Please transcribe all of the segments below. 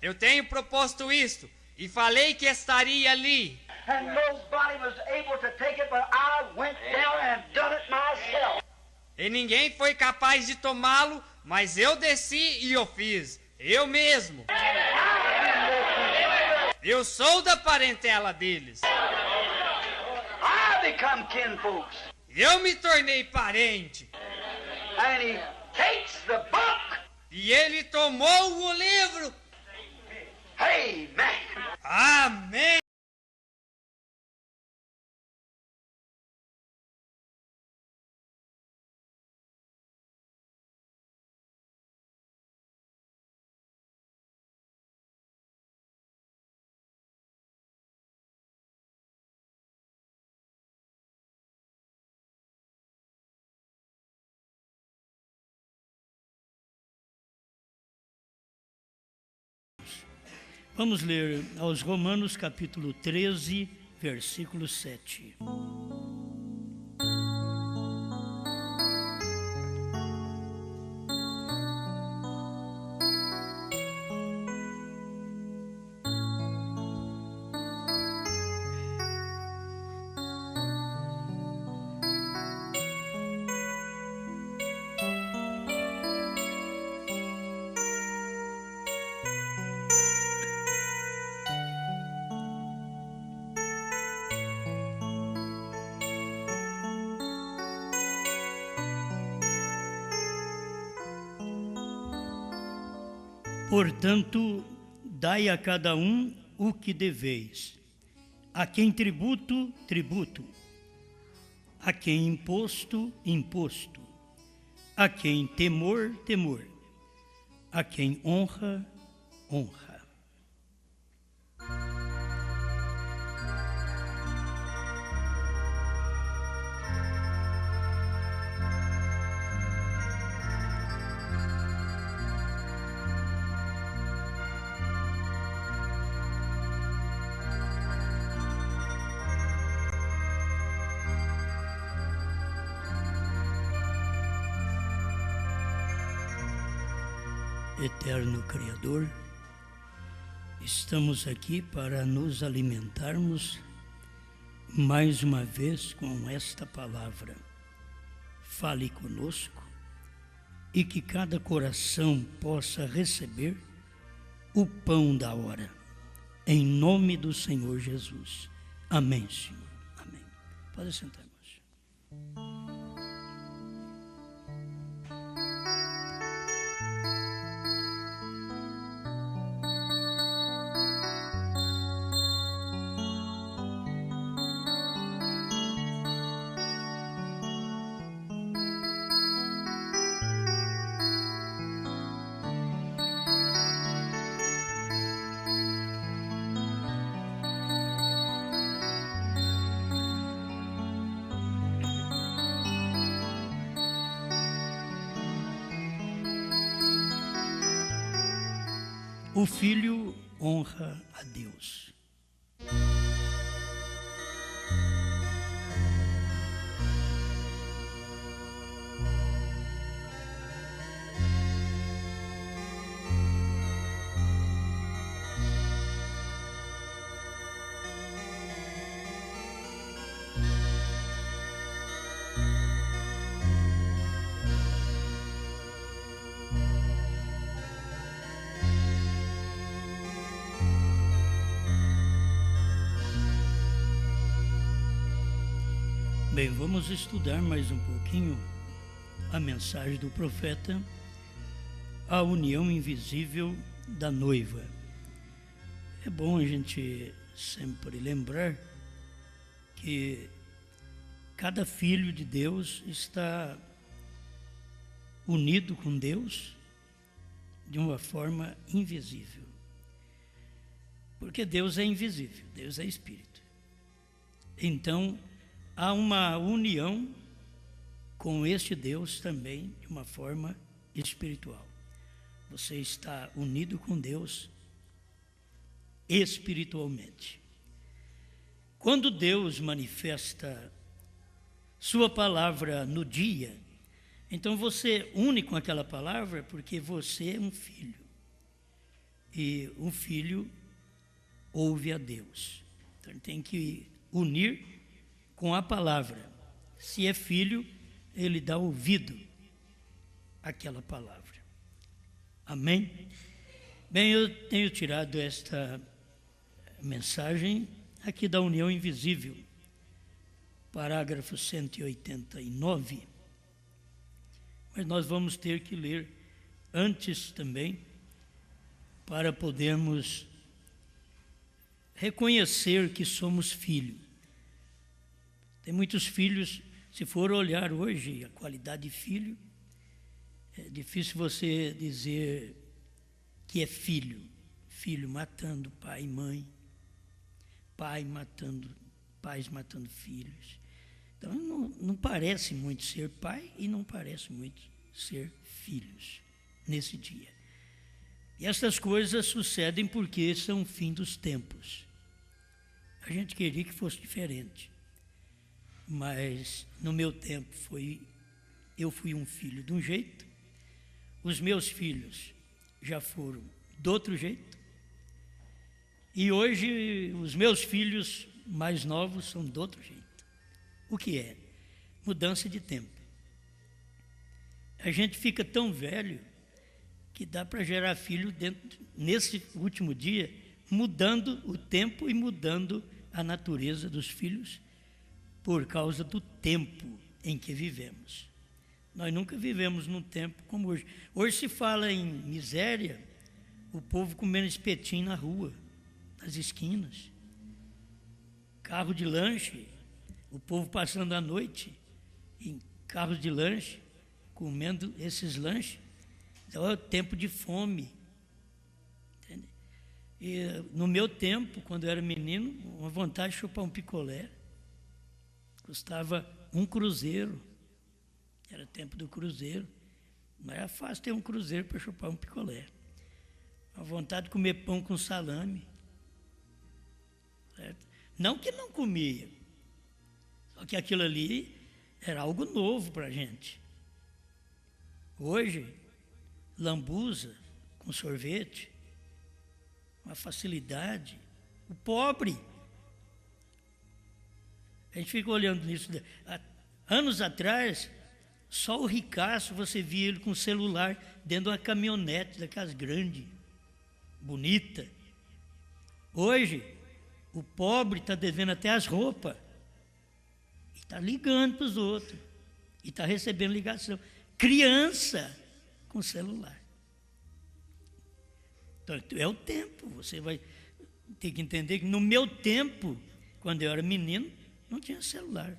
Eu tenho proposto isto e falei que estaria ali. And nobody was able to take it, but I went down and done it myself. E ninguém foi capaz de tomá-lo, mas eu desci e o fiz. Eu mesmo. Eu sou da parentela deles. I become kinfolks. Eu me tornei parente. And he takes the book. E ele tomou o livro. Amen. Amém. Vamos ler aos Romanos, capítulo 13, versículo 7. Portanto, dai a cada um o que deveis. A quem tributo, tributo. A quem imposto, imposto. A quem temor, temor. A quem honra, honra. Eterno Criador, estamos aqui para nos alimentarmos mais uma vez com esta palavra. Fale conosco e que cada coração possa receber o pão da hora. Em nome do Senhor Jesus. Amém, Senhor. Amém. Pode sentar, irmãos. O filho honra a Deus. Bem, vamos estudar mais um pouquinho a mensagem do profeta, a união invisível da noiva. É bom a gente sempre lembrar que cada filho de Deus está unido com Deus de uma forma invisível. Porque Deus é invisível, Deus é Espírito. Então, há uma união com este Deus também de uma forma espiritual. Você está unido com Deus espiritualmente. Quando Deus manifesta sua palavra no dia, então você une com aquela palavra porque você é um filho. e o filho ouve a Deus. Então ele tem que unir com a palavra. Se é filho, ele dá ouvido àquela palavra. Amém? Bem, eu tenho tirado esta mensagem aqui da União Invisível, parágrafo 189, mas nós vamos ter que ler antes também, para podermos reconhecer que somos filhos. Tem muitos filhos, se for olhar hoje a qualidade de filho, é difícil você dizer que é filho. Filho matando pai e mãe, pais matando filhos. Então não parece muito ser pai e não parece muito ser filhos nesse dia. E essas coisas sucedem porque são o fim dos tempos. A gente queria que fosse diferente, mas no meu tempo eu fui um filho de um jeito, os meus filhos já foram de outro jeito, e hoje os meus filhos mais novos são de outro jeito. O que é? Mudança de tempo. A gente fica tão velho que dá para gerar filho nesse último dia, mudando o tempo e mudando a natureza dos filhos por causa do tempo em que vivemos. Nós nunca vivemos num tempo como hoje. Hoje se fala em miséria, o povo comendo espetinho na rua, nas esquinas, carro de lanche, o povo passando a noite em carros de lanche, comendo esses lanches. Então é o tempo de fome. Entende? E no meu tempo, quando eu era menino, uma vontade de chupar um picolé. Custava um cruzeiro. Era tempo do cruzeiro. Não era fácil ter um cruzeiro para chupar um picolé. A vontade de comer pão com salame. Certo? Não que não comia. Só que aquilo ali era algo novo para a gente. Hoje, lambuza com sorvete, uma facilidade. O pobre, a gente fica olhando nisso. Anos atrás, só o ricaço você via ele com celular dentro de uma caminhonete daquelas grandes, bonita. Hoje, o pobre está devendo até as roupas. E está ligando para os outros. E está recebendo ligação. Criança com celular. Então, é o tempo. Você vai ter que entender que no meu tempo, quando eu era menino, não tinha celular.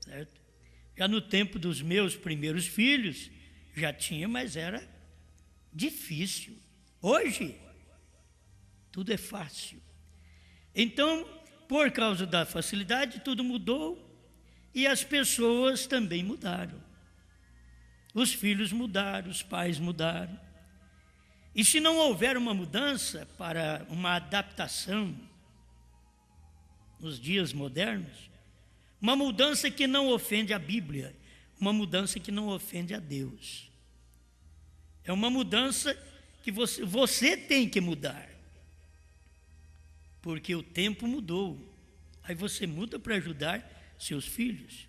Certo? Já no tempo dos meus primeiros filhos, já tinha, mas era difícil. Hoje, tudo é fácil. Então, por causa da facilidade, tudo mudou e as pessoas também mudaram. Os filhos mudaram, os pais mudaram. E se não houver uma mudança para uma adaptação nos dias modernos, uma mudança que não ofende a Bíblia, uma mudança que não ofende a Deus. É uma mudança que você tem que mudar. Porque o tempo mudou. Aí você muda para ajudar seus filhos.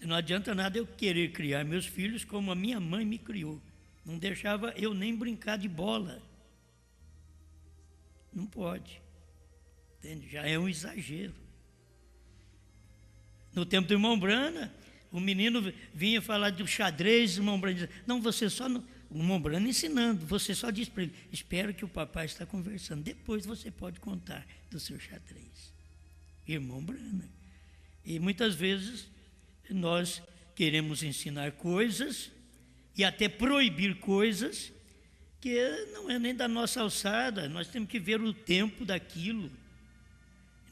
Não adianta nada eu querer criar meus filhos como a minha mãe me criou. Não deixava eu nem brincar de bola. Não pode. Entende? Já é um exagero. No tempo do irmão Brana, o menino vinha falar do xadrez, o irmão Brana dizia, não, você só... Não, o irmão Brana ensinando, você só diz para ele, espero que o papai está conversando, depois você pode contar do seu xadrez. Irmão Brana. E muitas vezes nós queremos ensinar coisas e até proibir coisas que não é nem da nossa alçada, nós temos que ver o tempo daquilo.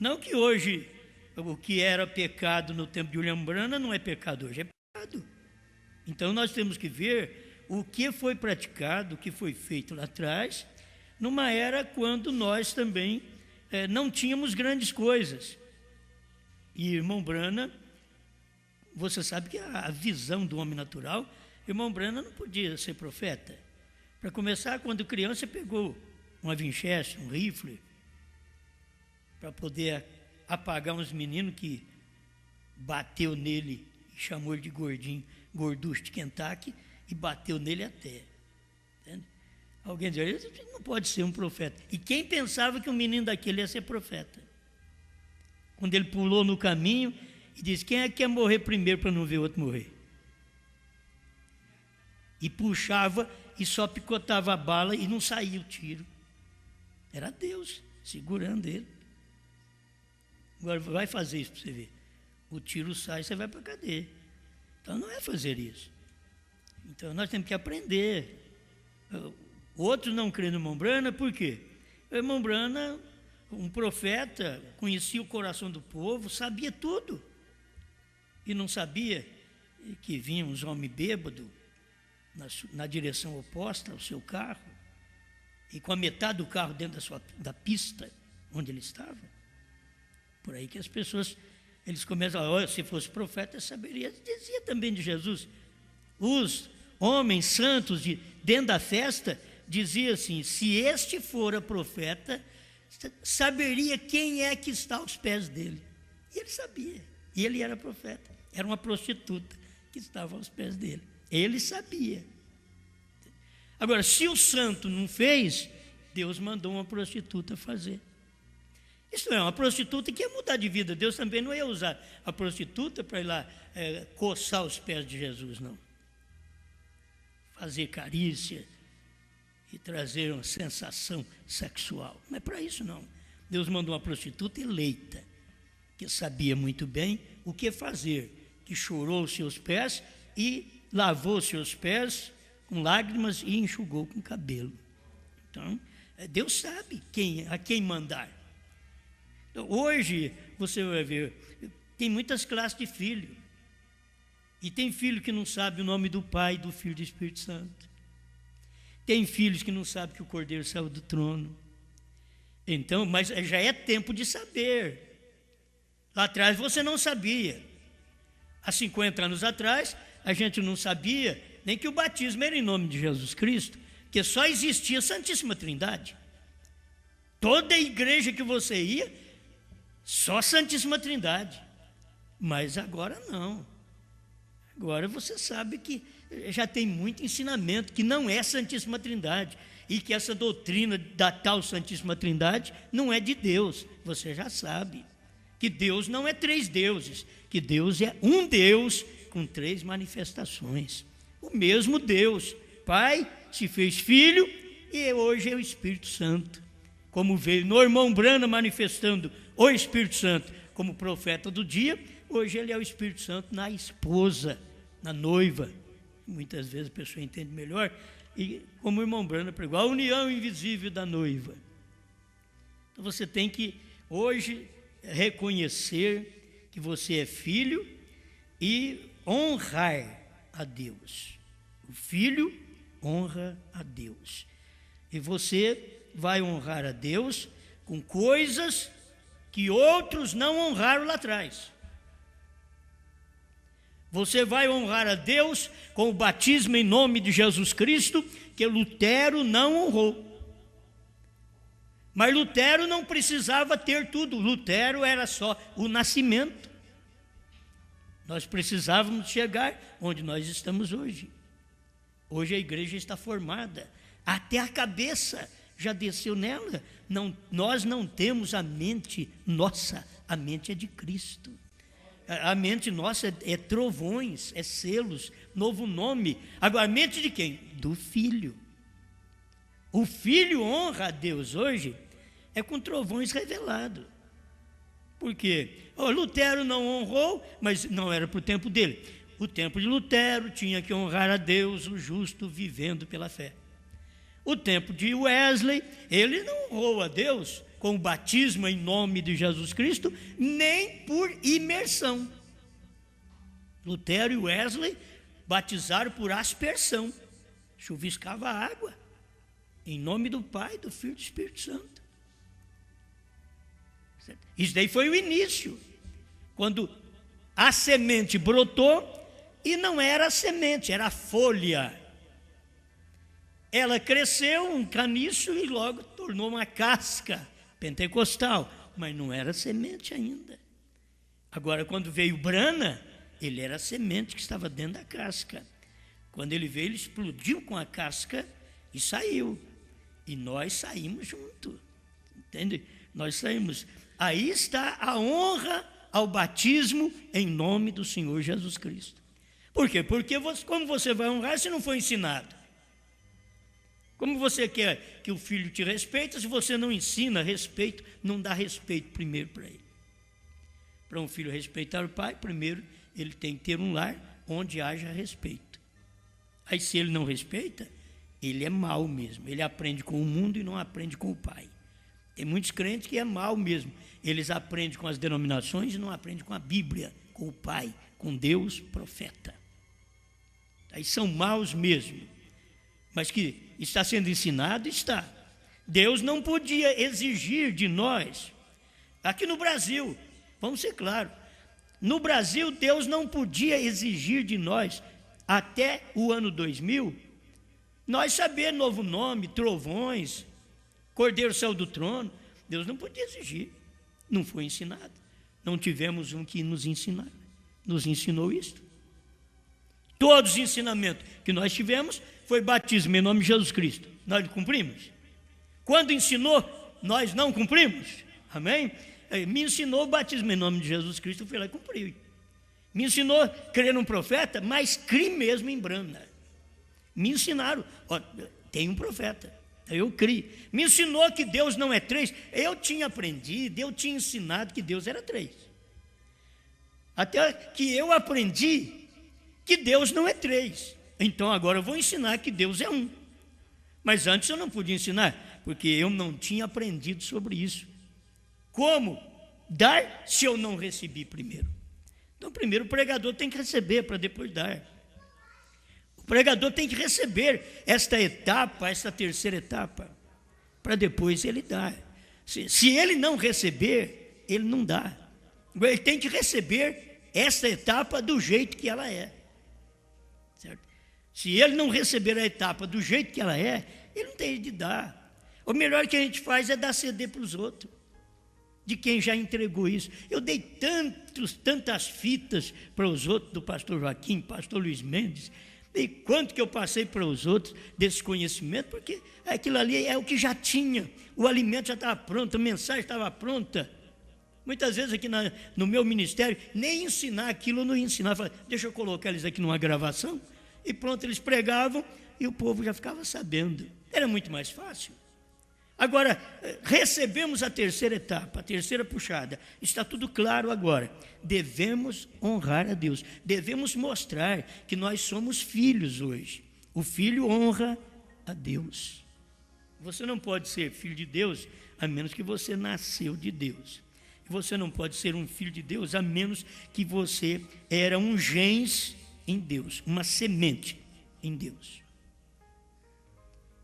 Não que hoje o que era pecado no tempo de William Brana não é pecado hoje, é pecado. Então nós temos que ver o que foi praticado, o que foi feito lá atrás, numa era quando nós também não tínhamos grandes coisas. E irmão Brana, você sabe que a visão do homem natural, irmão Brana não podia ser profeta, Para começar, quando criança, pegou uma Winchester, um rifle, para poder apagar uns meninos que bateu nele e chamou ele de gordinho, gorducho de Kentucky, e bateu nele até. Entende? Alguém dizia, ele não pode ser um profeta. E quem pensava que um menino daquele ia ser profeta? Quando ele pulou no caminho e disse, quem é que quer morrer primeiro para não ver o outro morrer? E puxava e só picotava a bala e não saía o tiro. Era Deus segurando ele. Agora vai fazer isso para você ver. O tiro sai, você vai para a cadeia. Então não é fazer isso. Então nós temos que aprender. Outros não creem no irmão Brana, por quê? O irmão Brana, um profeta, conhecia o coração do povo, sabia tudo. E não sabia que vinham uns homens bêbados na direção oposta ao seu carro, e com a metade do carro dentro da pista onde ele estava. Por aí que as pessoas, eles começam a falar, se fosse profeta, saberia. Dizia também de Jesus. Os homens santos dentro da festa diziam assim, se este fora profeta, saberia quem é que está aos pés dele. E ele sabia, e ele era profeta. Era uma prostituta que estava aos pés dele. Ele sabia. Agora, se o santo não fez, Deus mandou uma prostituta fazer. Isso não é uma prostituta que ia mudar de vida. Deus também não ia usar a prostituta para ir lá coçar os pés de Jesus, não. Fazer carícia e trazer uma sensação sexual. Não é para isso, não. Deus mandou uma prostituta eleita, que sabia muito bem o que fazer, que chorou os seus pés e lavou os seus pés com lágrimas e enxugou com cabelo. Então, Deus sabe a quem mandar. Então, hoje, você vai ver, tem muitas classes de filho. E tem filho que não sabe o nome do Pai, do Filho e do Espírito Santo. Tem filhos que não sabem que o Cordeiro saiu do trono. Então, mas já é tempo de saber. Lá atrás você não sabia. Há 50 anos atrás, a gente não sabia nem que o batismo era em nome de Jesus Cristo, que só existia a Santíssima Trindade. Toda igreja que você ia, só a Santíssima Trindade. Mas agora não. Agora você sabe que já tem muito ensinamento que não é Santíssima Trindade e que essa doutrina da tal Santíssima Trindade não é de Deus. Você já sabe que Deus não é 3 deuses, que Deus é um Deus com 3 manifestações. O mesmo Deus, Pai, se fez Filho e hoje é o Espírito Santo. Como veio no irmão Brana manifestando o Espírito Santo como profeta do dia, hoje ele é o Espírito Santo na esposa, na noiva. Muitas vezes a pessoa entende melhor, e como o irmão Brana pregou, a união invisível da noiva. Então você tem que hoje reconhecer que você é filho e honrar a Deus. O filho honra a Deus. E você vai honrar a Deus com coisas que outros não honraram lá atrás. Você vai honrar a Deus com o batismo em nome de Jesus Cristo, que Lutero não honrou. Mas Lutero não precisava ter tudo. Lutero era só o nascimento. Nós precisávamos chegar onde nós estamos hoje. Hoje a igreja está formada. Até a cabeça já desceu nela. Nós não temos a mente nossa. A mente é de Cristo. A mente nossa é trovões, é selos, novo nome. Agora, a mente de quem? Do Filho. O Filho honra a Deus hoje é com trovões revelados. Por quê? Lutero não honrou, mas não era para o tempo dele. O tempo de Lutero tinha que honrar a Deus, o justo vivendo pela fé. O tempo de Wesley, ele não honrou a Deus com o batismo em nome de Jesus Cristo, nem por imersão. Lutero e Wesley batizaram por aspersão. Chuviscava a água, em nome do Pai, do Filho e do Espírito Santo. Isso daí foi o início, quando a semente brotou, e não era a semente, era a folha. ela cresceu um caniço e logo tornou uma casca pentecostal, mas não era semente ainda. Agora, quando veio Brana, ele era a semente que estava dentro da casca. Quando ele veio, ele explodiu com a casca e saiu. E nós saímos junto, entende? Nós saímos. Aí está a honra ao batismo em nome do Senhor Jesus Cristo. Por quê? Porque como você vai honrar se não for ensinado? Como você quer que o filho te respeite se você não ensina respeito, não dá respeito primeiro para ele? Para um filho respeitar o pai, primeiro ele tem que ter um lar onde haja respeito. Aí se ele não respeita, ele é mau mesmo. Ele aprende com o mundo e não aprende com o pai. Tem muitos crentes que é mau mesmo. Eles aprendem com as denominações e não aprendem com a Bíblia, com o pai, com Deus, profeta. Aí são maus mesmo. Mas que está sendo ensinado, está. Deus não podia exigir de nós, aqui no Brasil, vamos ser claros, no Brasil Deus não podia exigir de nós, até o ano 2000, nós saber novo nome, trovões, Cordeiro saiu do trono. Deus não podia exigir, não foi ensinado. Não tivemos um que nos ensinou isto. Todos os ensinamentos que nós tivemos foi batismo em nome de Jesus Cristo. Nós cumprimos. Quando ensinou, nós não cumprimos. Amém? Me ensinou o batismo em nome de Jesus Cristo, eu fui lá e cumpri. Me ensinou a crer num profeta, mas criei mesmo em Brana. Me ensinaram, ó, tem um profeta, eu criei. Me ensinou que Deus não é três, eu tinha aprendido, eu tinha ensinado que Deus era três. Até que eu aprendi que Deus não é três. Então agora eu vou ensinar que Deus é um. Mas antes eu não podia ensinar, porque eu não tinha aprendido sobre isso. Como dar se eu não recebi primeiro? Então primeiro o pregador tem que receber para depois dar. O pregador tem que receber esta etapa, esta terceira etapa, para depois ele dar. Se ele não receber, ele não dá. Ele tem que receber esta etapa do jeito que ela é. Certo? Se ele não receber a etapa do jeito que ela é, ele não tem de dar. O melhor que a gente faz é dar CD para os outros, de quem já entregou isso. Eu dei tantas fitas para os outros, do pastor Joaquim, pastor Luiz Mendes, e quanto que eu passei para os outros desse conhecimento, porque aquilo ali é o que já tinha, o alimento já estava pronto, a mensagem estava pronta. Muitas vezes aqui no meu ministério, nem ensinar aquilo eu não ensinava. Falei, deixa eu colocar eles aqui numa gravação, e pronto, eles pregavam, e o povo já ficava sabendo. Era muito mais fácil. Agora, recebemos a terceira etapa, a terceira puxada. Está tudo claro agora. Devemos honrar a Deus. Devemos mostrar que nós somos filhos hoje. O filho honra a Deus. Você não pode ser filho de Deus a menos que você nasceu de Deus. Você não pode ser um filho de Deus a menos que você era um gens em Deus, uma semente em Deus.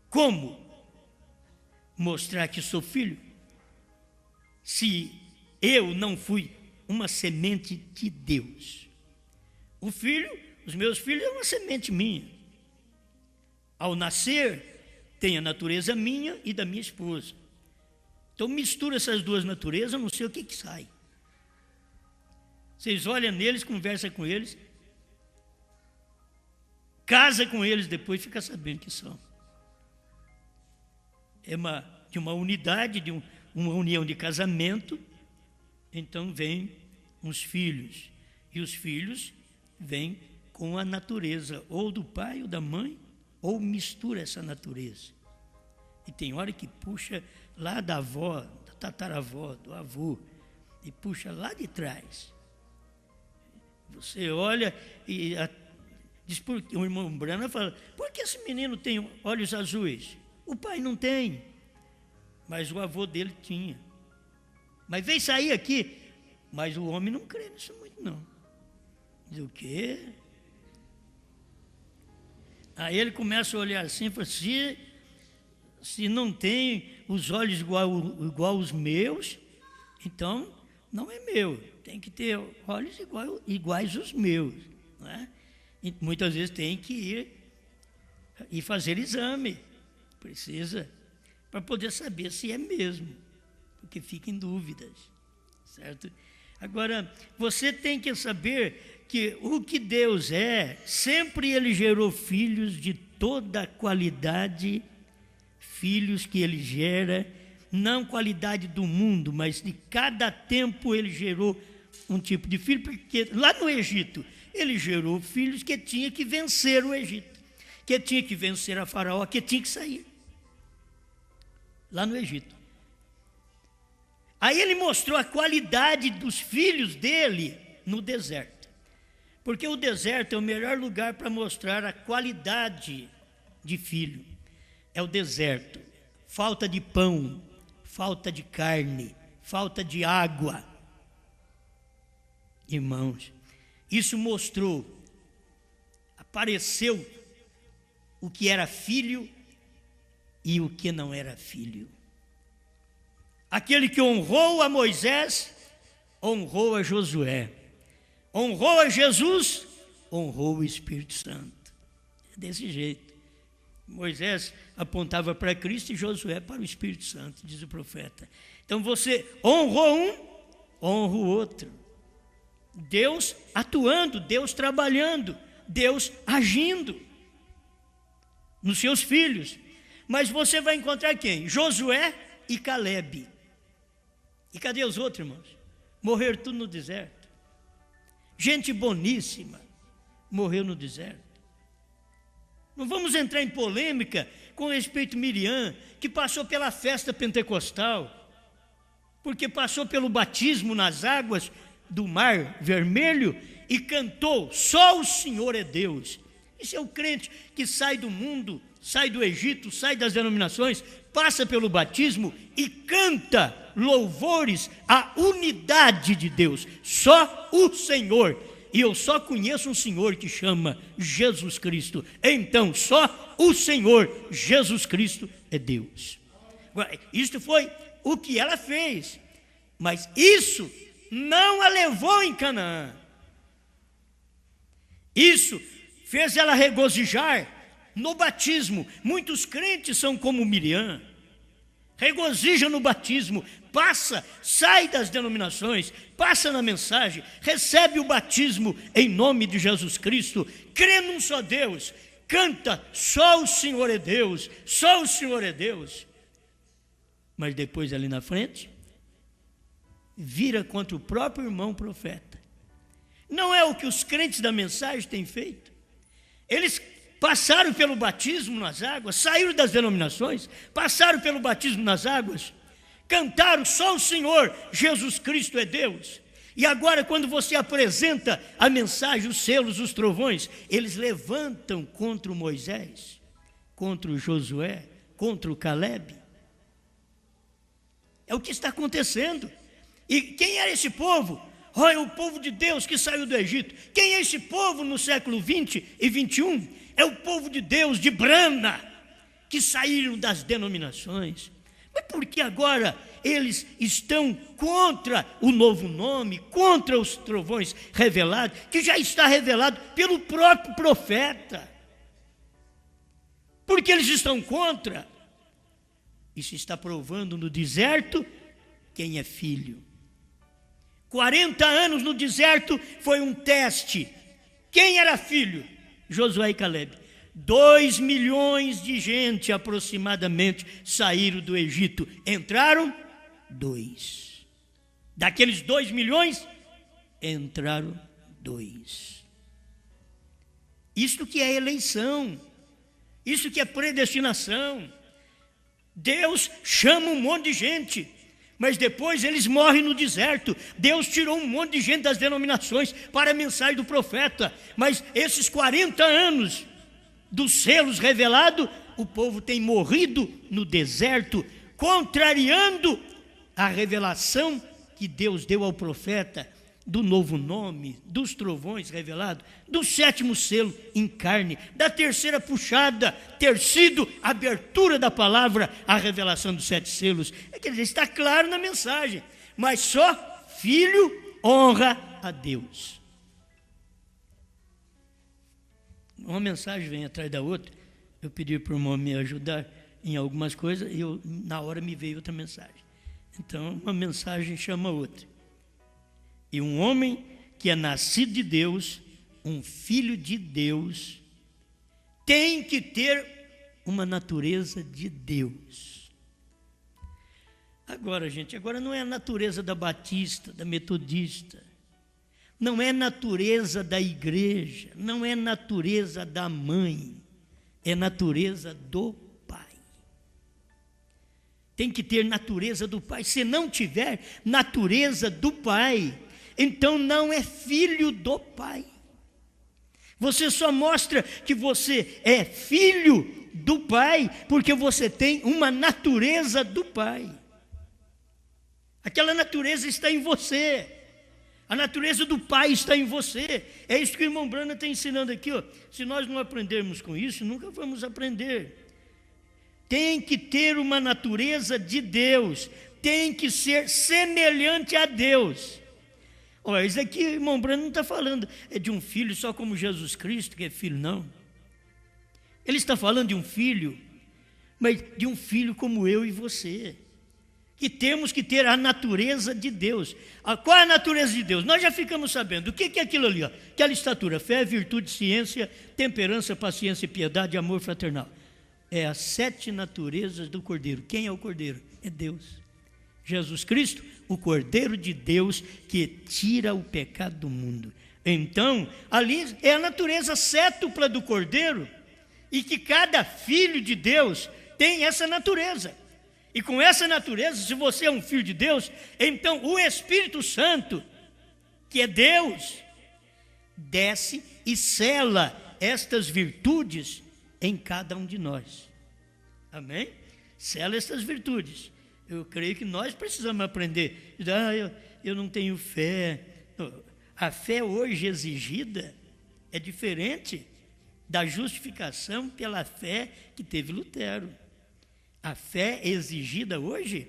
Como mostrar que sou filho se eu não fui uma semente de Deus? O filho, os meus filhos, é uma semente minha. Ao nascer, tem a natureza minha e da minha esposa. Então mistura essas duas naturezas, eu não sei o que sai. Vocês olham neles, conversam com eles, casa com eles, depois fica sabendo que são. É de uma unidade, de uma união de casamento, então vem os filhos. E os filhos vêm com a natureza, ou do pai ou da mãe, ou mistura essa natureza. E tem hora que puxa lá da avó, da tataravó, do avô, e puxa lá de trás. Você olha e o irmão Brana fala, por que esse menino tem olhos azuis? O pai não tem, mas o avô dele tinha. Mas veio sair aqui, mas o homem não crê nisso muito não. Diz o quê? Aí ele começa a olhar assim e fala, se não tem os olhos igual os meus, então não é meu. Tem que ter olhos iguais os meus. Não é? E muitas vezes tem que ir fazer exame. Precisa, para poder saber se é mesmo, porque fica em dúvidas, certo? Agora, você tem que saber que o que Deus é, sempre Ele gerou filhos de toda qualidade, filhos que Ele gera, não qualidade do mundo, mas de cada tempo Ele gerou um tipo de filho, porque lá no Egito, Ele gerou filhos que tinha que vencer o Egito, que tinha que vencer a Faraó, que tinha que sair, lá no Egito. Aí ele mostrou a qualidade dos filhos dele no deserto. Porque o deserto é o melhor lugar para mostrar a qualidade de filho. É o deserto. Falta de pão, falta de carne, falta de água. Irmãos, isso mostrou, apareceu o que era filho e o que não era filho. Aquele que honrou a Moisés, honrou a Josué. Honrou a Jesus, honrou o Espírito Santo. É desse jeito. Moisés apontava para Cristo e Josué para o Espírito Santo, diz o profeta. Então você honrou um, honra o outro. Deus atuando, Deus trabalhando, Deus agindo nos seus filhos. Mas você vai encontrar quem? Josué e Calebe. E cadê os outros, irmãos? Morreram tudo no deserto. Gente boníssima morreu no deserto. Não vamos entrar em polêmica com respeito a Miriam, que passou pela festa pentecostal, porque passou pelo batismo nas águas do Mar Vermelho e cantou: só o Senhor é Deus. Isso é o crente que sai do mundo, sai do Egito, sai das denominações, passa pelo batismo e canta louvores à unidade de Deus. Só o Senhor. E eu só conheço um Senhor que chama Jesus Cristo. Então, só o Senhor Jesus Cristo é Deus. Isto foi o que ela fez. Mas isso não a levou em Canaã. Isso fez ela regozijar no batismo. Muitos crentes são como Miriam. Regozija no batismo, passa, sai das denominações, passa na mensagem, recebe o batismo em nome de Jesus Cristo, crê num só Deus, canta: só o Senhor é Deus, só o Senhor é Deus. Mas depois ali na frente, vira contra o próprio irmão profeta. Não é o que os crentes da mensagem têm feito. Eles passaram pelo batismo nas águas, saíram das denominações, passaram pelo batismo nas águas, cantaram: só o Senhor Jesus Cristo é Deus. E agora, quando você apresenta a mensagem, os selos, os trovões, eles levantam contra o Moisés, contra o Josué, contra o Calebe. É o que está acontecendo. E quem era esse povo? Olha, o povo de Deus que saiu do Egito. Quem é esse povo no século 20 e 21? É o povo de Deus de Brana, que saíram das denominações. Mas por que agora eles estão contra o novo nome, contra os trovões revelados, que já está revelado pelo próprio profeta? Por que eles estão contra? Isso está provando no deserto quem é filho. 40 anos no deserto foi um teste. Quem era filho? Josué e Calebe. 2 milhões de gente aproximadamente saíram do Egito. Entraram 2. Daqueles 2 milhões, entraram 2. Isto que é eleição. Isso que é predestinação. Deus chama um monte de gente, mas depois eles morrem no deserto. Deus tirou um monte de gente das denominações para a mensagem do profeta. Mas esses 40 anos dos selos revelados, o povo tem morrido no deserto, contrariando a revelação que Deus deu ao profeta do novo nome, dos trovões revelados, do 7º selo em carne, da terceira puxada ter sido a abertura da palavra, a revelação dos 7 selos. Quer dizer, está claro na mensagem, mas só filho honra a Deus. Uma mensagem vem atrás da outra. Eu pedi para o irmão me ajudar, em algumas coisas, na hora me veio outra mensagem. Então, uma mensagem chama outra. E um homem que é nascido de Deus, um filho de Deus, tem que ter uma natureza de Deus. Agora, gente, agora não é a natureza da batista, da metodista, não é natureza da igreja, não é natureza da mãe, é natureza do Pai. Tem que ter natureza do Pai. Se não tiver natureza do Pai, então não é filho do Pai. Você só mostra que você é filho do Pai porque você tem uma natureza do Pai. Aquela natureza está em você. A natureza do Pai está em você. É isso que o irmão Brana está ensinando aqui. Ó. Se nós não aprendermos com isso, nunca vamos aprender. Tem que ter uma natureza de Deus. Tem que ser semelhante a Deus. Olha, isso aqui o irmão Brana não está falando de um filho só como Jesus Cristo, que é filho, não. Ele está falando de um filho, mas de um filho como eu e você. Que temos que ter a natureza de Deus. Qual é a natureza de Deus? Nós já ficamos sabendo. O que é aquilo ali? Ó? Aquela estatura: fé, virtude, ciência, temperança, paciência, piedade, amor fraternal. É as 7 naturezas do Cordeiro. Quem é o Cordeiro? É Deus. Jesus Cristo, o Cordeiro de Deus que tira o pecado do mundo. Então, ali é a natureza cétupla do Cordeiro, e que cada filho de Deus tem essa natureza. E com essa natureza, se você é um filho de Deus, então o Espírito Santo, que é Deus, desce e sela estas virtudes em cada um de nós. Amém? Sela estas virtudes. Eu creio que nós precisamos aprender. Eu não tenho fé. A fé hoje exigida é diferente da justificação pela fé que teve Lutero. A fé exigida hoje,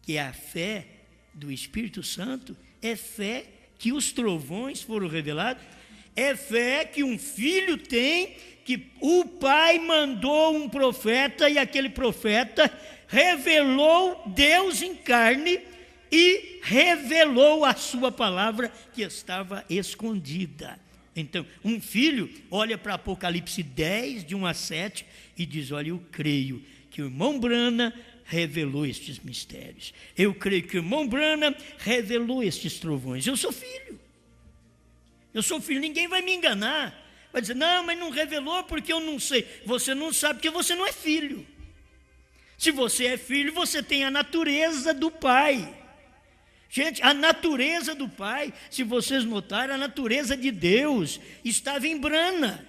que é a fé do Espírito Santo, é fé que os trovões foram revelados, é fé que um filho tem, que o pai mandou um profeta e aquele profeta revelou Deus em carne e revelou a sua palavra que estava escondida. Então, um filho olha para Apocalipse 10, de 1 a 7, e diz: olha, eu creio que o irmão Brana revelou estes mistérios. Eu creio que o irmão Brana revelou estes trovões. Eu sou filho. Eu sou filho, ninguém vai me enganar. Vai dizer: não, mas não revelou porque eu não sei. Você não sabe porque você não é filho. Se você é filho, você tem a natureza do Pai. Gente, a natureza do Pai, se vocês notarem, a natureza de Deus estava em Brana.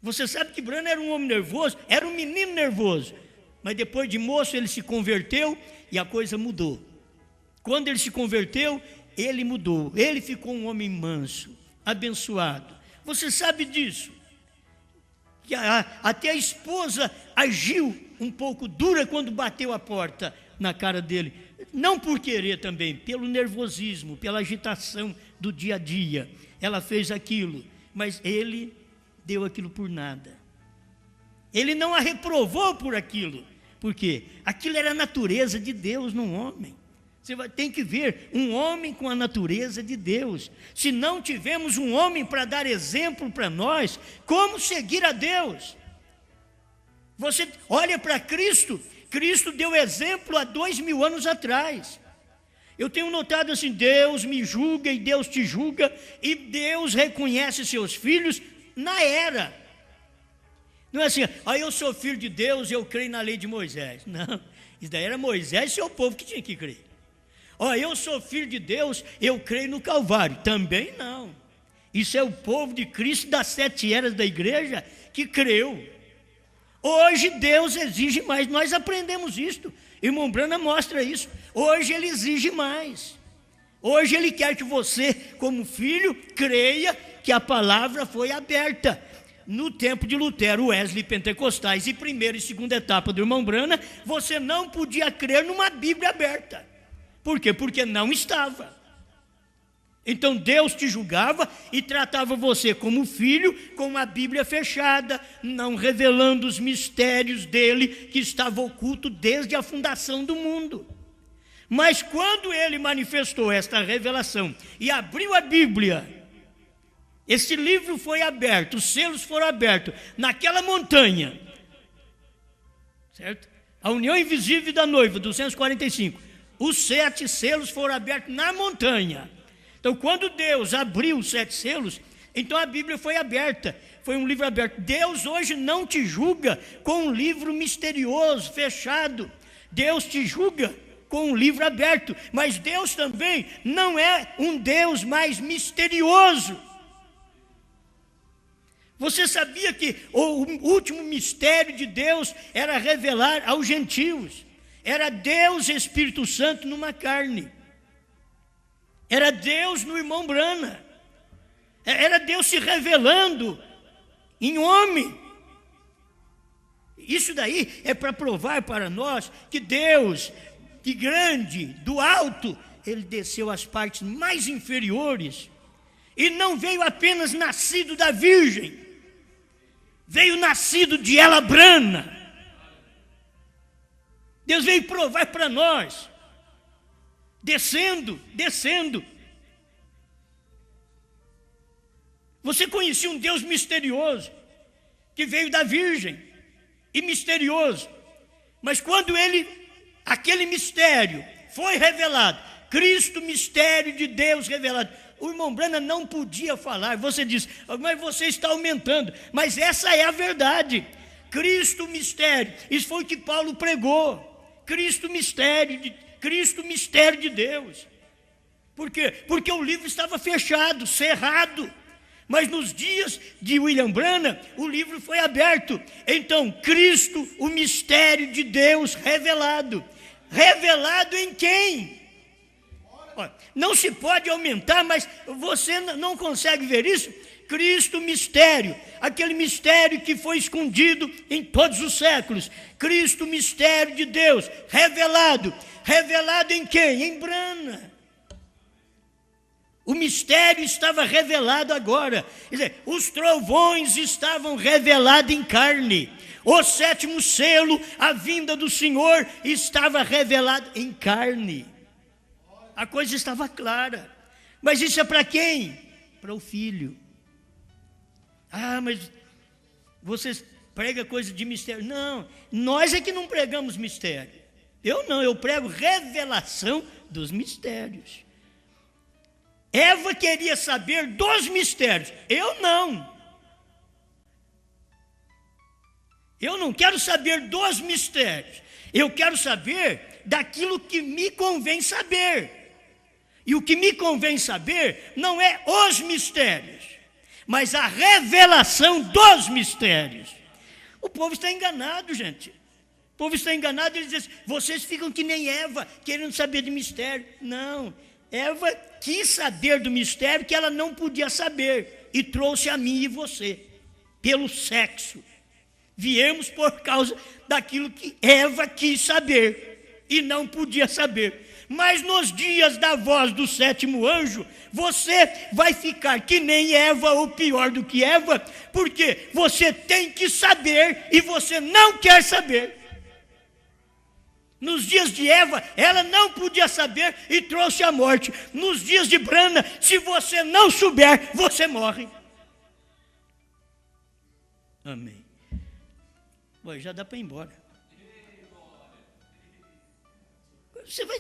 Você sabe que Brana era um homem nervoso, era um menino nervoso, mas depois de moço ele se converteu e a coisa mudou. Quando ele se converteu, ele mudou, ele ficou um homem manso, abençoado. Você sabe disso? Que até a esposa agiu um pouco dura quando bateu a porta na cara dele, não por querer também, pelo nervosismo, pela agitação do dia a dia. Ela fez aquilo, mas ele deu aquilo por nada. Ele não a reprovou por aquilo, porque aquilo era a natureza de Deus num homem. Você tem que ver um homem com a natureza de Deus. Se não tivermos um homem para dar exemplo para nós, como seguir a Deus? Você olha para Cristo. Cristo deu exemplo há 2000 anos atrás. Eu tenho notado assim: Deus me julga e Deus te julga, e Deus reconhece seus filhos na era. Não é assim: eu sou filho de Deus, eu creio na lei de Moisés. Não, isso daí era Moisés e seu povo que tinha que crer. Eu sou filho de Deus, eu creio no Calvário. Também não. Isso é o povo de Cristo das 7 eras da igreja que creu. Hoje Deus exige mais, nós aprendemos isto. Irmão Brana mostra isso. Hoje Ele exige mais. Hoje Ele quer que você, como filho, creia que a palavra foi aberta. No tempo de Lutero, Wesley, Pentecostais e primeira e segunda etapa do irmão Brana, você não podia crer numa Bíblia aberta. Por quê? Porque não estava. Então Deus te julgava e tratava você como filho, com a Bíblia fechada, não revelando os mistérios dele que estavam ocultos desde a fundação do mundo. Mas quando ele manifestou esta revelação e abriu a Bíblia, esse livro foi aberto, os selos foram abertos naquela montanha, certo? A união invisível da noiva, 245. Os 7 selos foram abertos na montanha. Então, quando Deus abriu os 7 selos, então a Bíblia foi aberta, foi um livro aberto. Deus hoje não te julga com um livro misterioso, fechado. Deus te julga com um livro aberto, mas Deus também não é um Deus mais misterioso. Você sabia que o último mistério de Deus era revelar aos gentios? Era Deus Espírito Santo numa carne. Era Deus no irmão Brana. Era Deus se revelando em homem. Isso daí é para provar para nós que Deus, de grande, do alto, ele desceu às partes mais inferiores e não veio apenas nascido da virgem, veio nascido de Ela Brana. Deus veio provar para nós, descendo. Você conhecia um Deus misterioso, que veio da virgem, e misterioso, mas quando aquele mistério foi revelado, Cristo, mistério de Deus revelado, o irmão Brana não podia falar. Você diz, mas você está aumentando, mas essa é a verdade. Cristo, mistério, isso foi o que Paulo pregou. Cristo, mistério de Deus. Por quê? Porque o livro estava fechado, cerrado. Mas nos dias de William Branham, o livro foi aberto. Então, Cristo, o mistério de Deus revelado. Revelado em quem? Não se pode aumentar, mas você não consegue ver isso? Cristo, mistério, aquele mistério que foi escondido em todos os séculos. Cristo, mistério de Deus, revelado. Revelado em quem? Em Brana. O mistério estava revelado agora. Quer dizer, os trovões estavam revelados em carne. O 7º selo, a vinda do Senhor, estava revelado em carne. A coisa estava clara. Mas isso é para quem? Para o Filho. Ah, mas vocês pregam coisa de mistério. Não, nós é que não pregamos mistério. Eu não, eu prego revelação dos mistérios. Eva queria saber dos mistérios. Eu não. Eu não quero saber dos mistérios. Eu quero saber daquilo que me convém saber. E o que me convém saber não é os mistérios, mas a revelação dos mistérios. O povo está enganado, gente. O povo está enganado, eles dizem, vocês ficam que nem Eva, querendo saber de mistério. Não, Eva quis saber do mistério que ela não podia saber, e trouxe a mim e você, pelo sexo. Viemos por causa daquilo que Eva quis saber, e não podia saber. Mas nos dias da voz do 7º anjo, você vai ficar que nem Eva ou pior do que Eva, porque você tem que saber e você não quer saber. Nos dias de Eva, ela não podia saber e trouxe a morte. Nos dias de Brana, se você não souber, você morre. Amém. Bom, já dá para ir embora. Você vai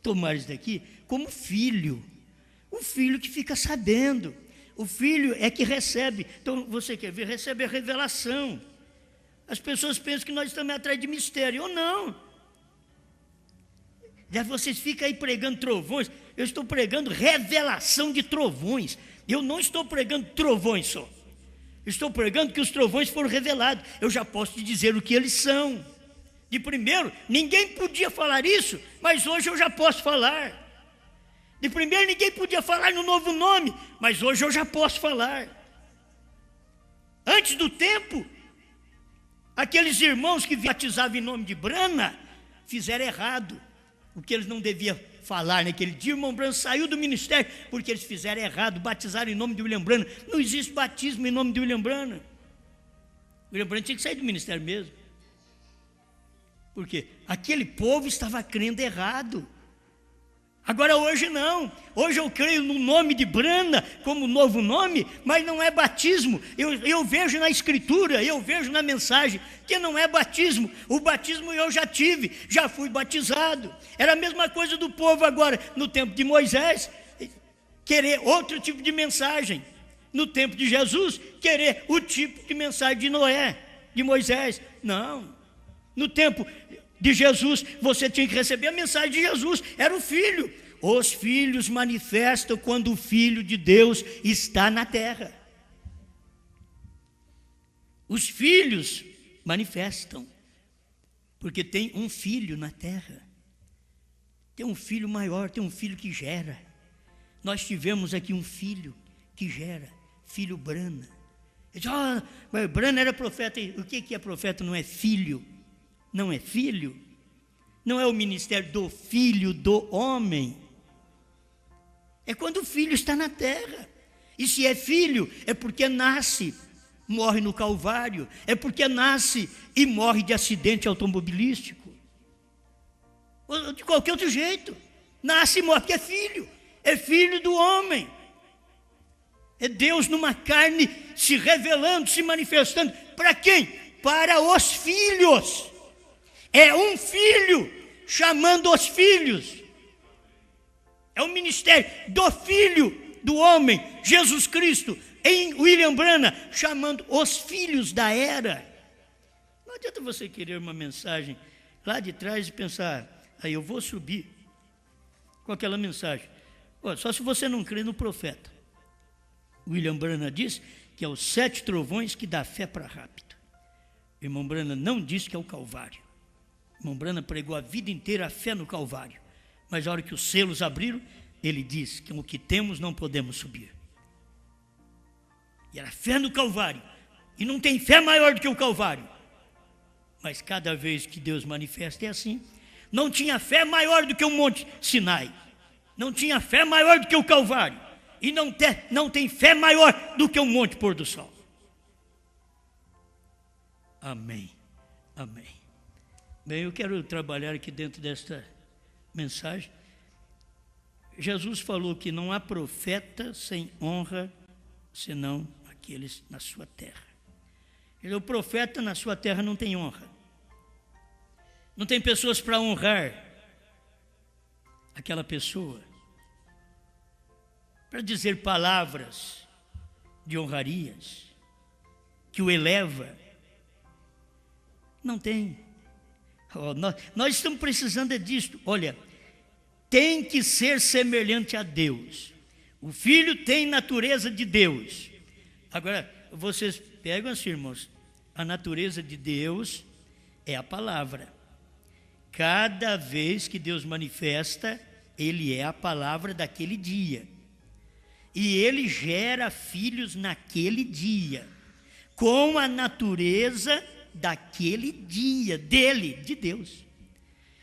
tomar isso daqui como filho. O filho que fica sabendo. O filho é que recebe. Então, você quer ver? Recebe a revelação. As pessoas pensam que nós estamos atrás de mistério. Ou não. Já vocês ficam aí pregando trovões. Eu estou pregando revelação de trovões. Eu não estou pregando trovões só. Estou pregando que os trovões foram revelados. Eu já posso te dizer o que eles são. De primeiro, ninguém podia falar isso, mas hoje eu já posso falar. De primeiro, ninguém podia falar no novo nome, mas hoje eu já posso falar. Antes do tempo, aqueles irmãos que batizavam em nome de Brana, fizeram errado. O que eles não deviam falar naquele dia. O irmão Branham saiu do ministério porque eles fizeram errado, batizaram em nome de William Branham. Não existe batismo em nome de William Branham. William Branham tinha que sair do ministério mesmo. Porque aquele povo estava crendo errado. Agora hoje não. Hoje eu creio no nome de Branham como novo nome, mas não é batismo. Eu vejo na escritura, eu vejo na mensagem que não é batismo. O batismo eu já tive, já fui batizado. Era a mesma coisa do povo agora, no tempo de Moisés, querer outro tipo de mensagem. No tempo de Jesus, querer o tipo de mensagem de Noé, de Moisés. Não. No tempo de Jesus, você tinha que receber a mensagem de Jesus, era o Filho. Os filhos manifestam quando o Filho de Deus está na terra. Os filhos manifestam, porque tem um filho na terra. Tem um filho maior, tem um filho que gera. Nós tivemos aqui um filho que gera, filho Branham. Mas Branham era profeta. O que é profeta? Não é filho. Não é filho, não é o ministério do filho do homem, é quando o filho está na terra. E se é filho, é porque nasce, morre no Calvário, é porque nasce e morre de acidente automobilístico, ou de qualquer outro jeito, nasce e morre porque é filho do homem, é Deus numa carne se revelando, se manifestando. Para quem? Para os filhos. É um filho chamando os filhos. É o ministério do Filho do homem, Jesus Cristo, em William Branham, chamando os filhos da era. Não adianta você querer uma mensagem lá de trás e pensar, aí eu vou subir com aquela mensagem. Só se você não crê no profeta. William Branham diz que é os 7 trovões que dá fé para rápido. Irmão Branham não diz que é o Calvário. Irmão Branham pregou a vida inteira a fé no Calvário, mas a hora que os selos abriram, ele diz que o que temos não podemos subir. E era fé no Calvário, e não tem fé maior do que o Calvário. Mas cada vez que Deus manifesta é assim. Não tinha fé maior do que o Monte Sinai, não tinha fé maior do que o Calvário, e não tem fé maior do que o Monte Pôr do Sol. Amém, amém. Bem, eu quero trabalhar aqui dentro desta mensagem. Jesus falou que não há profeta sem honra, senão aqueles na sua terra. O profeta na sua terra não tem honra. Não tem pessoas para honrar aquela pessoa, para dizer palavras de honrarias, que o eleva. Não tem. Nós estamos precisando disso. Olha, tem que ser semelhante a Deus. O Filho tem natureza de Deus. Agora, vocês pegam assim, irmãos, a natureza de Deus é a palavra. Cada vez que Deus manifesta, Ele é a palavra daquele dia. E Ele gera filhos naquele dia, com a natureza daquele dia, dele, de Deus.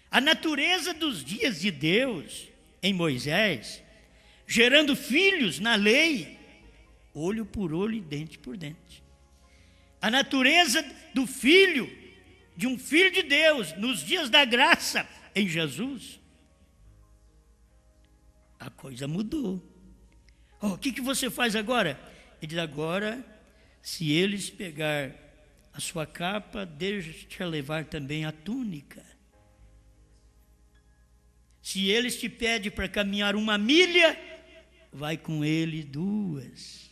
A natureza dos dias de Deus, em Moisés, gerando filhos na lei, olho por olho e dente por dente. A natureza do filho, de um filho de Deus, nos dias da graça, em Jesus, a coisa mudou. O que você faz agora? Ele diz, agora, se eles pegar a sua capa, deixa levar também a túnica. Se eles te pedem para caminhar 1 milha, vai com ele 2.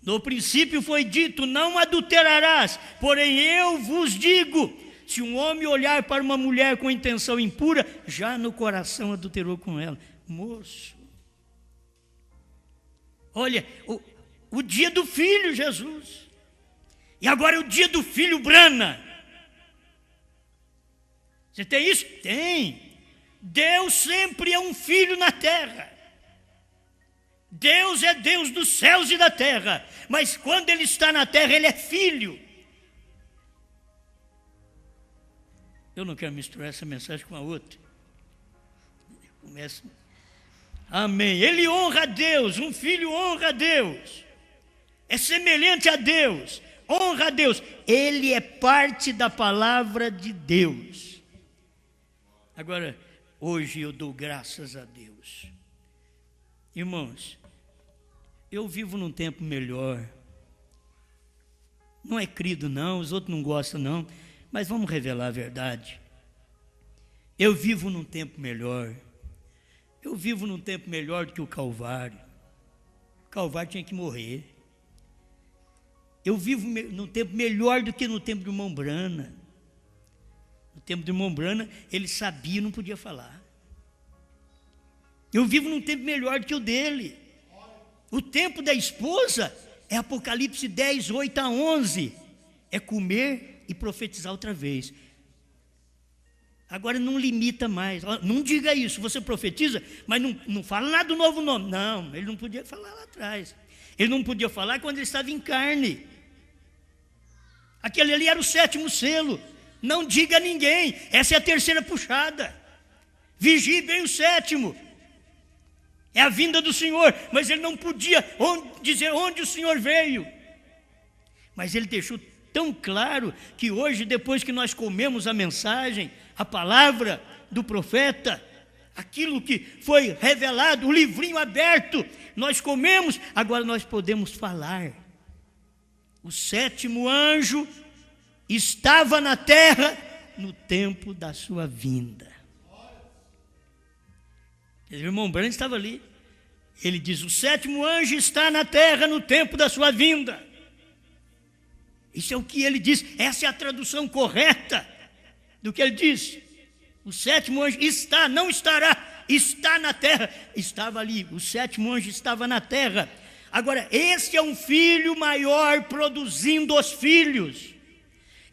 No princípio foi dito, não adulterarás, porém eu vos digo, se um homem olhar para uma mulher com intenção impura, já no coração adulterou com ela. Moço, olha, o dia do filho Jesus, e agora é o dia do filho Branham. Você tem isso? Tem. Deus sempre é um filho na terra. Deus é Deus dos céus e da terra, mas quando Ele está na terra, Ele é filho. Eu não quero misturar essa mensagem com a outra. Começa. Amém. Ele honra a Deus, um filho honra a Deus. É semelhante a Deus, honra a Deus. Ele é parte da palavra de Deus. Agora, hoje eu dou graças a Deus. Irmãos, eu vivo num tempo melhor. Não é crido não, os outros não gostam não, mas vamos revelar a verdade. Eu vivo num tempo melhor. Eu vivo num tempo melhor do que o Calvário. O Calvário tinha que morrer. Eu vivo num tempo melhor do que no tempo do irmão Brana. No tempo do irmão Brana, ele sabia, não podia falar. Eu vivo num tempo melhor do que o dele. O tempo da esposa é Apocalipse 10, 8 a 11. É comer e profetizar outra vez. Agora não limita mais. Não diga isso, você profetiza, mas não fala nada do novo nome. Não, ele não podia falar lá atrás. Ele não podia falar quando ele estava em carne. Aquele ali era o 7º selo. Não diga a ninguém, essa é a 3ª puxada. Vigie bem o 7º. É a vinda do Senhor, mas ele não podia dizer onde o Senhor veio. Mas ele deixou tão claro que hoje, depois que nós comemos a mensagem, a palavra do profeta, aquilo que foi revelado, o livrinho aberto, nós comemos, agora nós podemos falar. O 7º anjo estava na terra no tempo da sua vinda. O irmão Brand estava ali. Ele diz: o 7º anjo está na terra no tempo da sua vinda. Isso é o que ele diz. Essa é a tradução correta do que ele diz. O 7º anjo está, não estará, está na terra. Estava ali, o 7º anjo estava na terra. Agora, esse é um filho maior produzindo os filhos.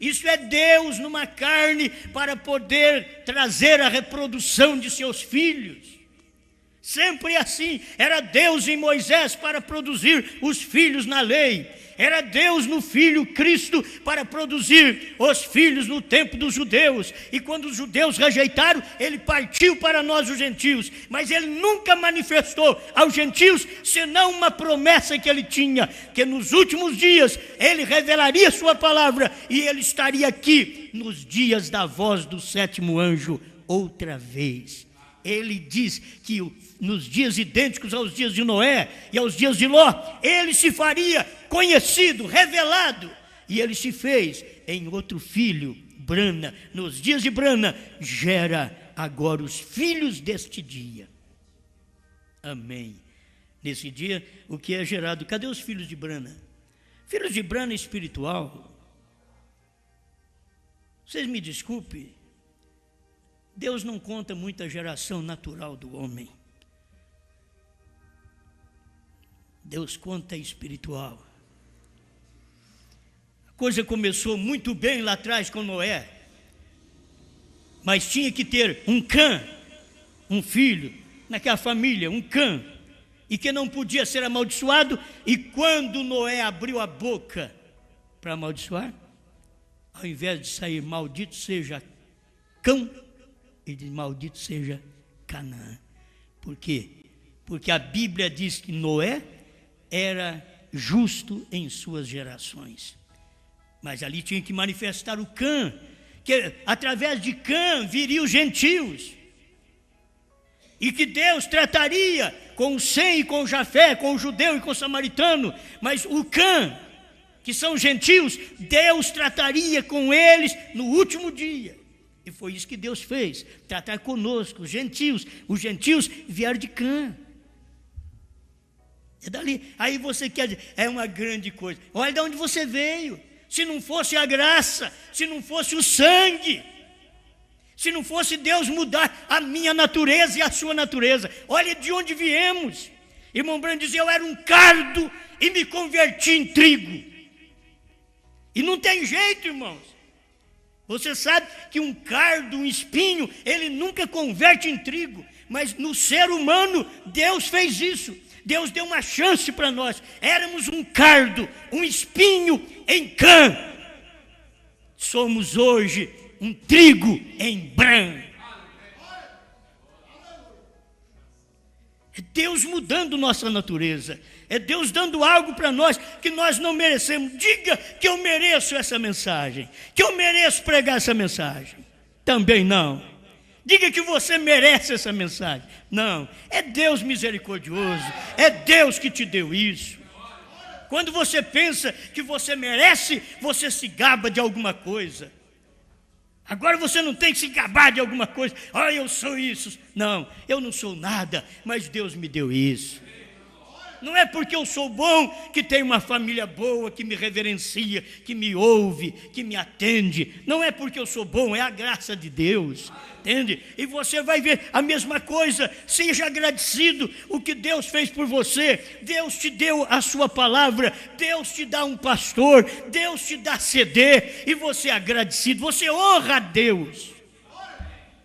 Isso é Deus numa carne para poder trazer a reprodução de seus filhos. Sempre assim, era Deus em Moisés para produzir os filhos na lei. Era Deus no Filho Cristo para produzir os filhos no tempo dos judeus. E quando os judeus rejeitaram, ele partiu para nós os gentios. Mas ele nunca manifestou aos gentios, senão uma promessa que ele tinha, que nos últimos dias ele revelaria sua palavra e ele estaria aqui nos dias da voz do 7º anjo outra vez. Ele diz que nos dias idênticos aos dias de Noé e aos dias de Ló, ele se faria conhecido, revelado, e ele se fez em outro filho, Brana. Nos dias de Brana, gera agora os filhos deste dia. Amém. Nesse dia, o que é gerado? Cadê os filhos de Brana? Filhos de Brana espiritual. Vocês me desculpem, Deus não conta muita geração natural do homem. Deus conta espiritual. A coisa começou muito bem lá atrás com Noé, mas tinha que ter um Cã, um filho, naquela família, um Cã, e que não podia ser amaldiçoado. E quando Noé abriu a boca para amaldiçoar, ao invés de sair maldito seja Cão, ele diz maldito seja Canaã. Por quê? Porque a Bíblia diz que Noé era justo em suas gerações, mas ali tinha que manifestar o Cã, que através de Cã viriam os gentios, e que Deus trataria com o Sem e com o Jafé, com o judeu e com o samaritano, mas o Cã, que são gentios, Deus trataria com eles no último dia. E foi isso que Deus fez, tratar conosco, os gentios vieram de Cã. É dali. Aí você quer dizer, é uma grande coisa. Olha de onde você veio. Se não fosse a graça, se não fosse o sangue, se não fosse Deus mudar a minha natureza e a sua natureza, olha de onde viemos. Irmão Brando dizia: eu era um cardo e me converti em trigo. E não tem jeito, irmãos. Você sabe que um cardo, um espinho, ele nunca converte em trigo, mas no ser humano Deus fez isso. Deus deu uma chance para nós. Éramos um cardo, um espinho em Cã. Somos hoje um trigo em branco. É Deus mudando nossa natureza. É Deus dando algo para nós que nós não merecemos. Diga que eu mereço essa mensagem, que eu mereço pregar essa mensagem. Também não. Diga que você merece essa mensagem. Não, é Deus misericordioso. É Deus que te deu isso. Quando você pensa que você merece, você se gaba de alguma coisa. Agora você não tem que se gabar de alguma coisa. Eu sou isso. Não, eu não sou nada, mas Deus me deu isso. Não é porque eu sou bom que tenho uma família boa, que me reverencia, que me ouve, que me atende. Não é porque eu sou bom, é a graça de Deus. Entende? E você vai ver a mesma coisa. Seja agradecido o que Deus fez por você. Deus te deu a sua palavra. Deus te dá um pastor. Deus te dá CD. E você é agradecido. Você honra a Deus.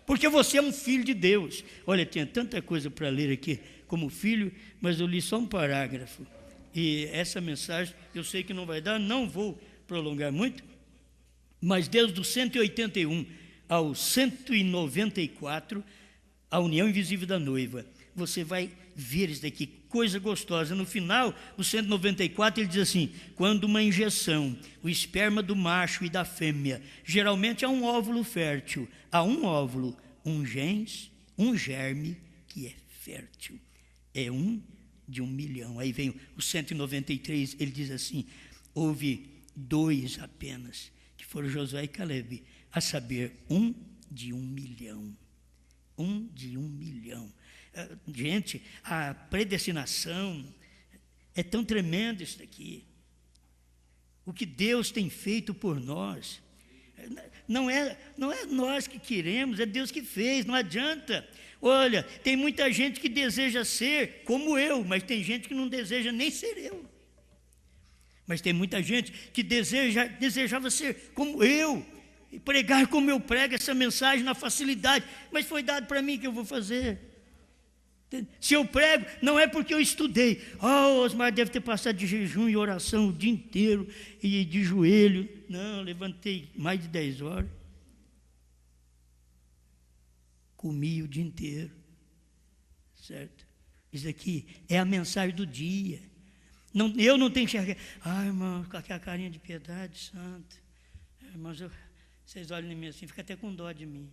Porque você é um filho de Deus. Olha, tinha tanta coisa para ler aqui como filho, mas eu li só um parágrafo. E essa mensagem, eu sei que não vai dar, não vou prolongar muito, mas desde o 181 ao 194, a união invisível da noiva, você vai ver isso daqui, coisa gostosa. No final, o 194, ele diz assim: quando uma injeção, o esperma do macho e da fêmea, geralmente há um óvulo fértil, há um óvulo, um germe que é fértil. É 1 de 1 milhão. Aí vem o 193, ele diz assim: houve 2 apenas, que foram Josué e Caleb, a saber, 1 de 1 milhão. 1 de 1 milhão. Gente, a predestinação é tão tremendo isso daqui. O que Deus tem feito por nós. Não é nós que queremos, é Deus que fez, não adianta. Olha, tem muita gente que deseja ser como eu, mas tem gente que não deseja nem ser eu. Mas tem muita gente que desejava ser como eu, e pregar como eu prego essa mensagem na facilidade, mas foi dado para mim, que eu vou fazer. Se eu prego, não é porque eu estudei. Osmar deve ter passado de jejum e oração o dia inteiro, e de joelho. Não, levantei mais de 10 horas. Comi o dia inteiro, certo? Isso aqui é a mensagem do dia. Não, eu não tenho que enxergar. Irmão, com aquela carinha de piedade santa. Irmãos, vocês olham em mim assim, fica até com dó de mim.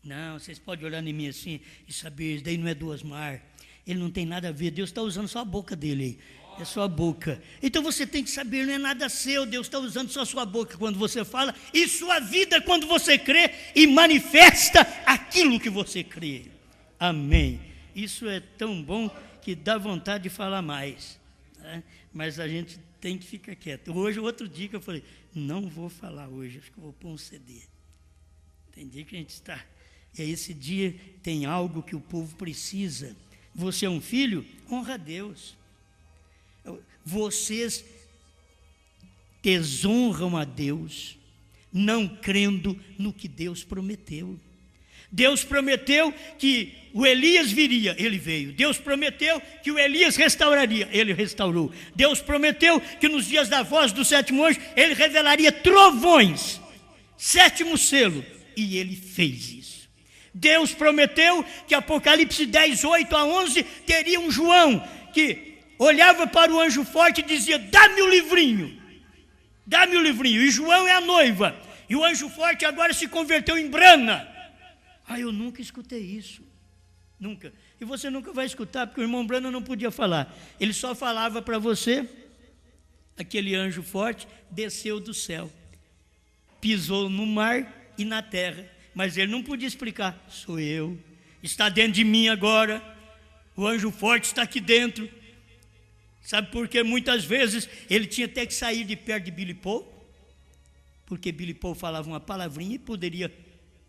Não, vocês podem olhar em mim assim e saber, isso daí não é do Osmar. Ele não tem nada a ver, Deus está usando só a boca dele aí. É só a boca. Então você tem que saber, não é nada seu, Deus está usando só a sua boca quando você fala, e sua vida quando você crê e manifesta aquilo que você crê. Amém. Isso é tão bom que dá vontade de falar mais, né? Mas a gente tem que ficar quieto. Hoje, outro dia que eu falei, não vou falar hoje, acho que eu vou pôr um CD. Tem dia que a gente está, e esse dia tem algo que o povo precisa. Você é um filho? Honra a Deus. Vocês desonram a Deus, não crendo no que Deus prometeu. Deus prometeu que o Elias viria, ele veio. Deus prometeu que o Elias restauraria, ele restaurou. Deus prometeu que nos dias da voz do 7º anjo, ele revelaria trovões, 7º selo, e ele fez isso. Deus prometeu que Apocalipse 10, 8 a 11, teria um João que olhava para o anjo forte e dizia, dá-me o livrinho, dá-me o livrinho. E João é a noiva, e o anjo forte agora se converteu em Brana. Eu nunca escutei isso, nunca. E você nunca vai escutar, porque o irmão Brana não podia falar. Ele só falava para você, aquele anjo forte desceu do céu, pisou no mar e na terra, mas ele não podia explicar, sou eu, está dentro de mim agora, o anjo forte está aqui dentro. Sabe por que muitas vezes ele tinha até que sair de perto de Billy Paul? Porque Billy Paul falava uma palavrinha e poderia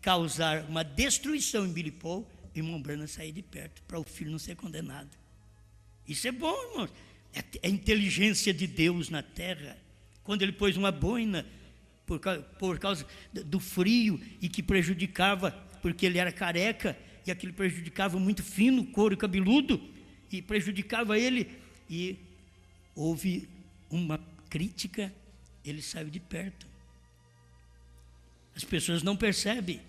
causar uma destruição em Billy Paul, e irmão Branham sair de perto, para o filho não ser condenado. Isso é bom, irmãos. É a inteligência de Deus na terra. Quando ele pôs uma boina, por causa do frio, e que prejudicava, porque ele era careca, e aquilo prejudicava muito fino, couro cabeludo, e prejudicava ele, e houve uma crítica, ele saiu de perto. As pessoas não percebem.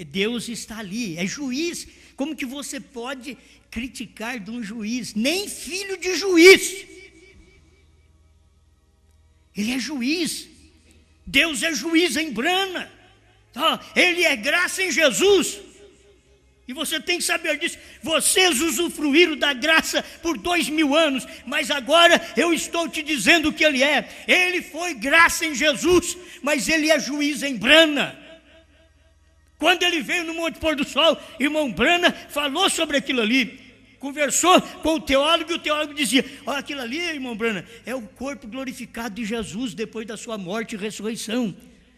Deus está ali, é juiz. Como que você pode criticar de um juiz? Nem filho de juiz. Ele é juiz. Deus é juiz em Brana. Ele é graça em Jesus. E você tem que saber disso. Vocês usufruíram da graça por 2000 anos, mas agora eu estou te dizendo o que ele é. Ele foi graça em Jesus, mas ele é juiz em Brana. Quando ele veio no Monte Pôr do Sol, irmão Brana falou sobre aquilo ali, conversou com o teólogo, e o teólogo dizia: olha, aquilo ali, irmão Brana, é o corpo glorificado de Jesus depois da sua morte e ressurreição.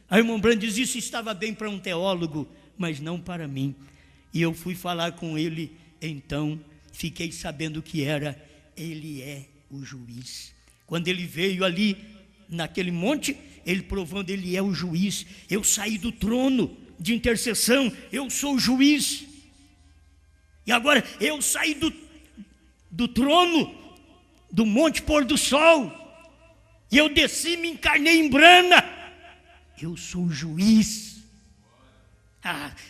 Aí o irmão Brana diz: isso estava bem para um teólogo, mas não para mim. E eu fui falar com ele, então fiquei sabendo que era, ele é o juiz. Quando ele veio ali naquele monte, ele provando, ele é o juiz. Eu saí do trono de intercessão, eu sou o juiz. E agora eu saí do trono do Monte Pôr do Sol, e eu desci, me encarnei em Brana. Eu sou o juiz.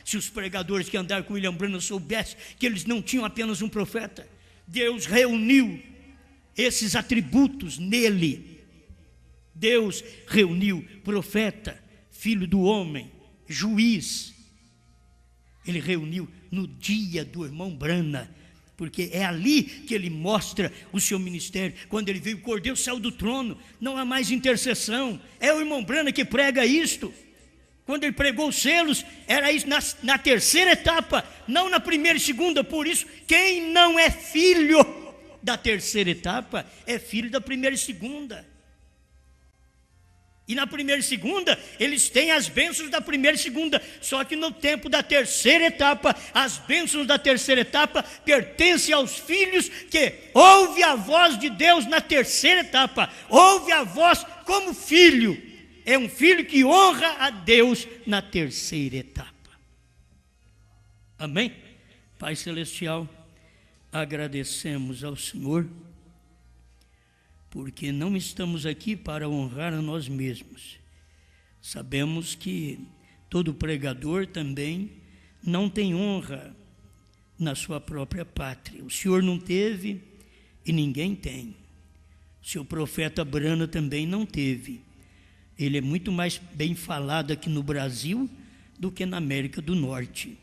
Se os pregadores que andaram com William Branham soubessem que eles não tinham apenas um profeta, Deus reuniu esses atributos nele. Deus reuniu profeta, filho do homem, juiz. Ele reuniu no dia do irmão Brana, porque é ali que ele mostra o seu ministério. Quando ele veio, o Cordeiro saiu do trono, não há mais intercessão. É o irmão Brana que prega isto. Quando ele pregou os selos, era isso na terceira etapa, não na primeira e segunda. Por isso, quem não é filho da terceira etapa, é filho da primeira e segunda. E na primeira e segunda, eles têm as bênçãos da primeira e segunda. Só que no tempo da terceira etapa, as bênçãos da terceira etapa pertencem aos filhos que ouvem a voz de Deus na terceira etapa. Ouve a voz como filho. É um filho que honra a Deus na terceira etapa. Amém? Pai Celestial, agradecemos ao Senhor, porque não estamos aqui para honrar a nós mesmos. Sabemos que todo pregador também não tem honra na sua própria pátria. O Senhor não teve e ninguém tem. O seu profeta Brana também não teve. Ele é muito mais bem falado aqui no Brasil do que na América do Norte,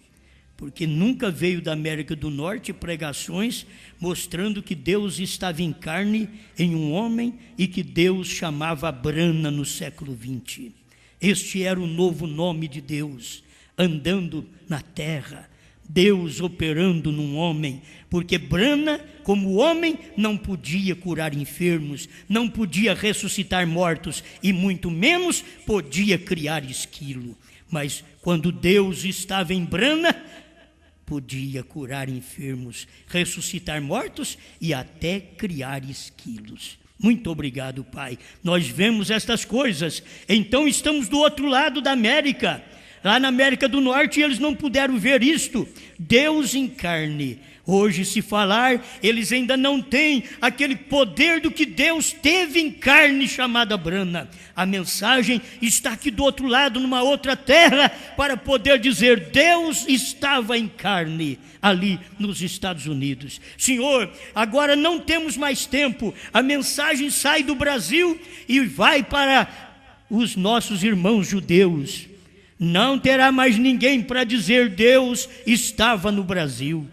porque nunca veio da América do Norte pregações mostrando que Deus estava em carne em um homem e que Deus chamava Brana no século 20. Este era o novo nome de Deus, andando na terra, Deus operando num homem, porque Brana, como homem, não podia curar enfermos, não podia ressuscitar mortos e muito menos podia criar esquilo. Mas quando Deus estava em Brana, podia curar enfermos, ressuscitar mortos e até criar esquilos. Muito obrigado, Pai. Nós vemos estas coisas, então estamos do outro lado da América. Lá na América do Norte eles não puderam ver isto. Deus em carne. Hoje, se falar, eles ainda não têm aquele poder do que Deus teve em carne, chamada Brana. A mensagem está aqui do outro lado, numa outra terra, para poder dizer: Deus estava em carne ali nos Estados Unidos. Senhor, agora não temos mais tempo. A mensagem sai do Brasil e vai para os nossos irmãos judeus. Não terá mais ninguém para dizer: Deus estava no Brasil.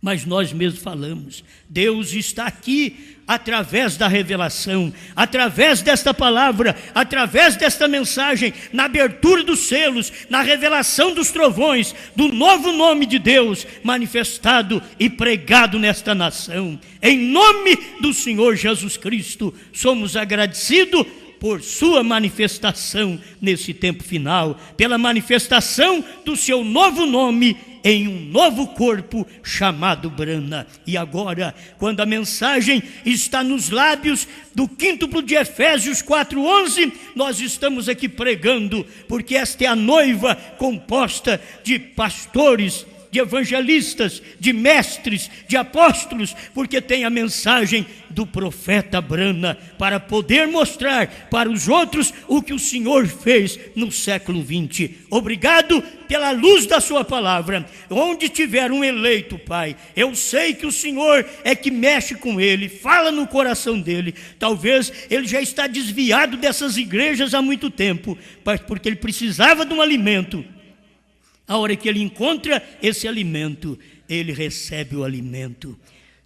Mas nós mesmos falamos, Deus está aqui através da revelação, através desta palavra, através desta mensagem, na abertura dos selos, na revelação dos trovões, do novo nome de Deus manifestado e pregado nesta nação. Em nome do Senhor Jesus Cristo, somos agradecidos por sua manifestação nesse tempo final, pela manifestação do seu novo nome em um novo corpo chamado Brana. E agora, quando a mensagem está nos lábios do quíntuplo de Efésios 4:11, nós estamos aqui pregando, porque esta é a noiva composta de pastores, de evangelistas, de mestres, de apóstolos, porque tem a mensagem do profeta Brana para poder mostrar para os outros o que o Senhor fez no século 20. Obrigado pela luz da sua palavra. Onde tiver um eleito, Pai, eu sei que o Senhor é que mexe com ele, fala no coração dele. Talvez ele já está desviado dessas igrejas há muito tempo, porque ele precisava de um alimento. A hora que ele encontra esse alimento, ele recebe o alimento.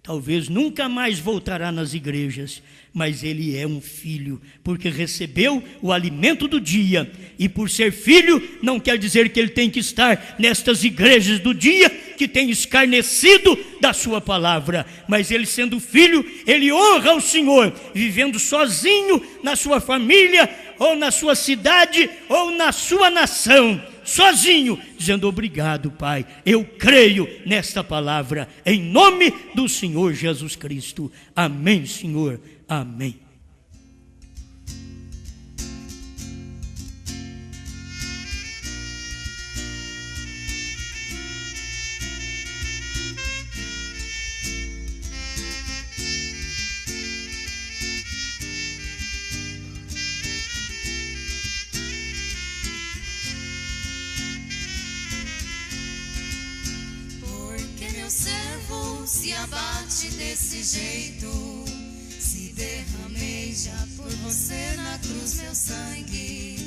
Talvez nunca mais voltará nas igrejas, mas ele é um filho, porque recebeu o alimento do dia. E por ser filho, não quer dizer que ele tem que estar nestas igrejas do dia, que tem escarnecido da sua palavra. Mas ele sendo filho, ele honra o Senhor, vivendo sozinho na sua família, ou na sua cidade, ou na sua nação. Sozinho, dizendo obrigado, Pai, eu creio nesta palavra, em nome do Senhor Jesus Cristo. Amém, Senhor, amém. Se abate desse jeito, se derramei já por você na cruz meu sangue.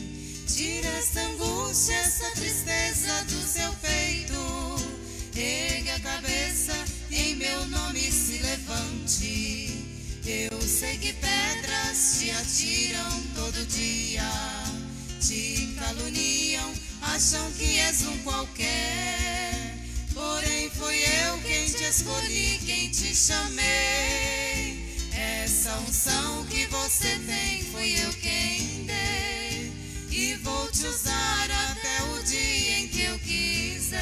Tira essa angústia, essa tristeza do seu peito. Ergue a cabeça, em meu nome se levante. Eu sei que pedras te atiram todo dia, te caluniam, acham que és um qualquer. Porém fui eu quem te escolhi, quem te chamei. Essa unção que você tem, fui eu quem dei. E vou te usar até o dia em que eu quiser.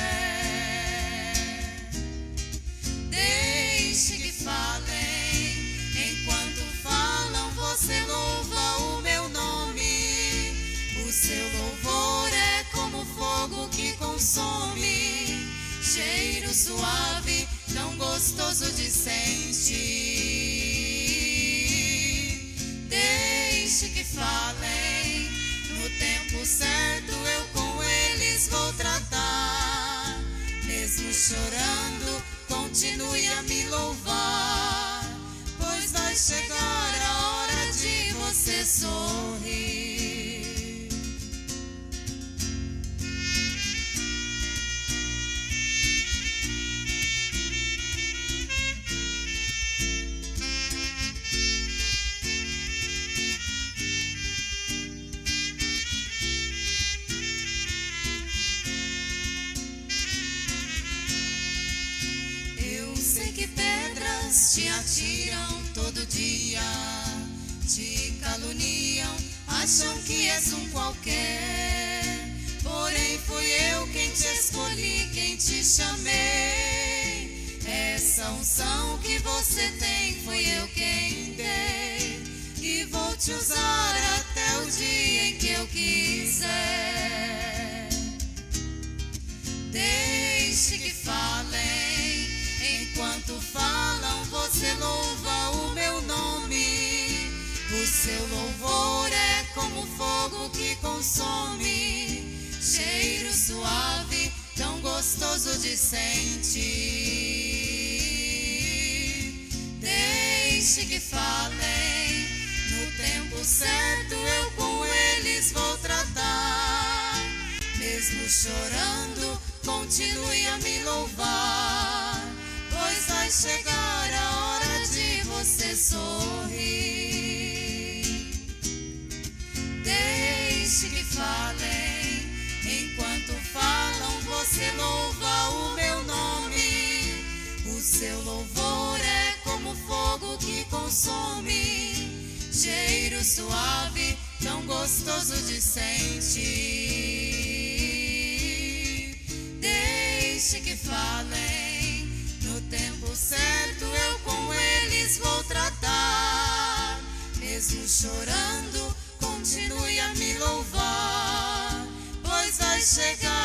Deixe que falem, enquanto falam você louva o meu nome. O seu louvor é como fogo que consome, cheiro suave, tão gostoso de sentir. Deixe que falem, no tempo certo eu com eles vou tratar. Mesmo chorando, continue a me louvar, pois vai chegar a hora de você sorrir. Te atiram todo dia, te caluniam, acham que és um qualquer. Porém fui eu quem te escolhi, quem te chamei. Essa unção que você tem, fui eu quem dei. E vou te usar até o dia em que eu quiser. Deixe que falem, enquanto falam você louva o meu nome. O seu louvor é como fogo que consome, cheiro suave, tão gostoso de sentir. Deixe que falem, no tempo certo eu com eles vou tratar. Mesmo chorando, continue a me louvar, pois vai chegar a hora de você sorrir. Deixe que falem, enquanto falam você louva o meu nome. O seu louvor é como fogo que consome, cheiro suave, tão gostoso de sentir. Deixe que falem, no tempo certo eu com eles vou tratar. Mesmo chorando, continue a me louvar, pois vai chegar